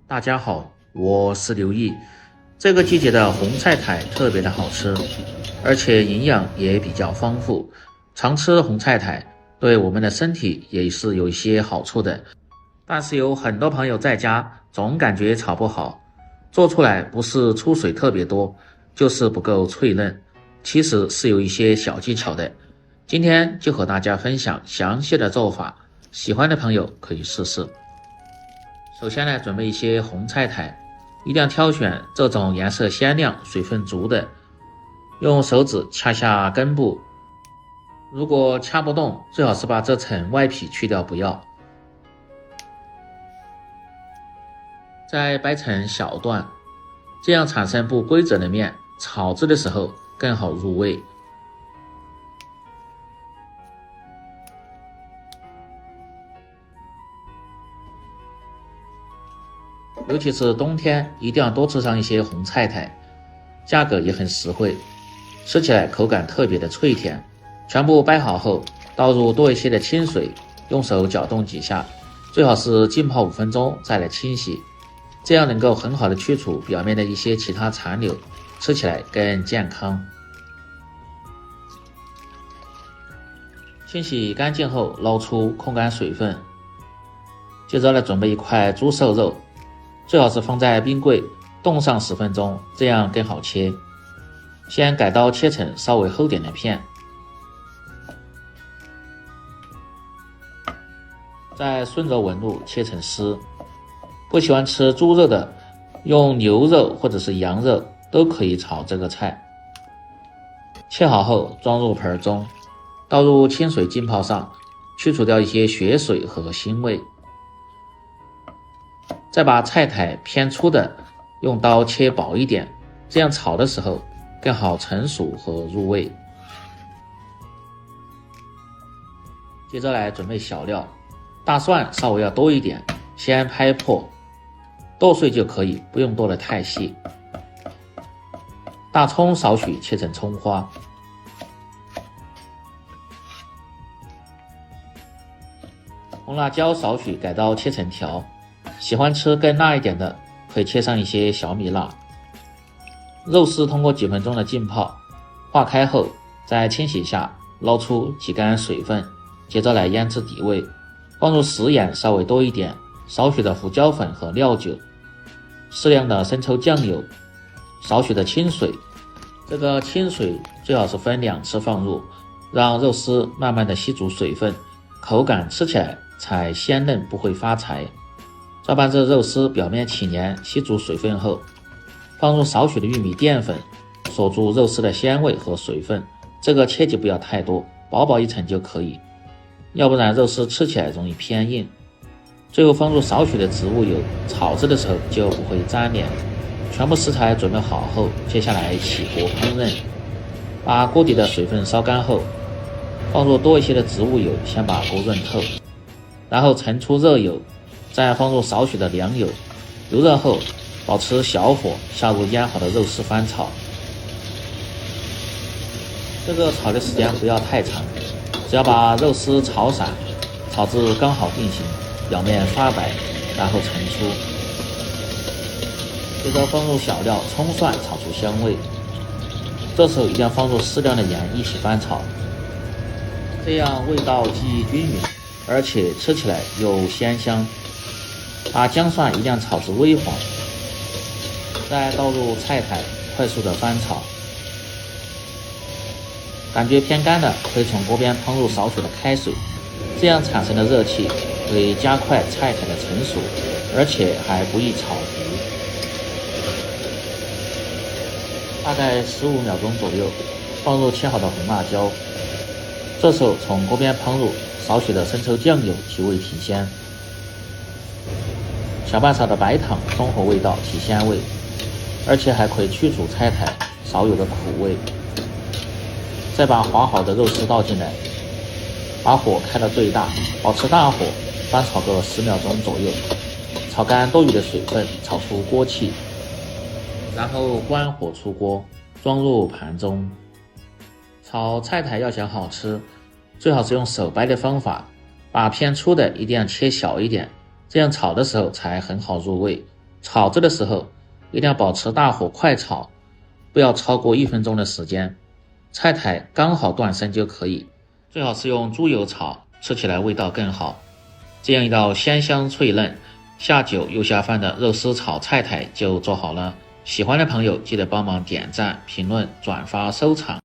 大家好，我是刘毅。这个季节的红菜苔特别的好吃，而且营养也比较丰富。常吃红菜苔对我们的身体也是有一些好处的。但是有很多朋友在家总感觉炒不好，做出来不是出水特别多，就是不够脆嫩。其实是有一些小技巧的。今天就和大家分享详细的做法，喜欢的朋友可以试试。首先呢，准备一些红菜苔，一定要挑选这种颜色鲜亮、水分足的，用手指掐下根部。如果掐不动，最好是把这层外皮去掉不要。再掰成小段，这样产生不规则的面，炒制的时候更好入味。尤其是冬天，一定要多吃上一些红菜苔，价格也很实惠，吃起来口感特别的脆甜。全部掰好后，倒入多一些的清水，用手搅动几下，最好是浸泡5分钟再来清洗，这样能够很好的去除表面的一些其他残留，吃起来更健康。清洗干净后，捞出控干水分。接着来准备一块猪瘦肉，最好是放在冰柜冻上10分钟，这样更好切。先改刀切成稍微厚点的片，再顺着纹路切成丝。不喜欢吃猪肉的，用牛肉或者是羊肉都可以炒这个菜。切好后装入盆中，倒入清水浸泡上，去除掉一些血水和腥味。再把菜苔偏粗的用刀切薄一点，这样炒的时候更好成熟和入味。接着来准备小料，大蒜稍微要多一点，先拍破，剁碎就可以，不用剁得太细。大葱少许切成葱花，红辣椒少许改刀切成条，喜欢吃更辣一点的，可以切上一些小米辣。肉丝通过几分钟的浸泡，化开后再清洗下，捞出挤干水分，接着来腌制底味，放入食盐稍微多一点，少许的胡椒粉和料酒，适量的生抽酱油，少许的清水。这个清水最好是分2次放入，让肉丝慢慢的吸足水分，口感吃起来才鲜嫩，不会发柴。照拌这肉丝表面起黏，吸足水分后，放入少许的玉米淀粉，锁住肉丝的鲜味和水分。这个切记不要太多，薄薄一层就可以，要不然肉丝吃起来容易偏硬。最后放入少许的植物油，炒制的时候就不会粘连。全部食材准备好后，接下来起锅烹饪。把锅底的水分烧干后，放入多一些的植物油，先把锅润透，然后盛出热油，再放入少许的凉油，油热后保持小火下入腌好的肉丝翻炒。这个炒的时间不要太长，只要把肉丝炒散，炒至刚好定型，表面发白，然后盛出。接着放入小料葱蒜，炒出香味。这时候一定要放入适量的盐一起翻炒，这样味道既均匀，而且吃起来又鲜香。把姜蒜一定要炒至微黄，再倒入菜苔，快速的翻炒。感觉偏干的，可以从锅边烹入少许的开水，这样产生的热气会加快菜苔的成熟，而且还不易炒糊。大概15秒钟左右，放入切好的红辣椒，这时候从锅边烹入少许的生抽酱油，提味提鲜。小半勺的白糖，中和味道，提鲜味，而且还可以去除菜苔少有的苦味。再把划好的肉丝倒进来，把火开到最大，保持大火，翻炒个10秒钟左右，炒干多余的水分，炒出锅气，然后关火出锅，装入盘中。炒菜苔要想好吃，最好是用手掰的方法，把偏粗的一定要切小一点，这样炒的时候才很好入味。炒制的时候一定要保持大火快炒，不要超过1分钟的时间，菜苔刚好断生就可以，最好是用猪油炒，吃起来味道更好。这样一道鲜香脆嫩、下酒又下饭的肉丝炒菜苔就做好了。喜欢的朋友记得帮忙点赞、评论、转发、收藏。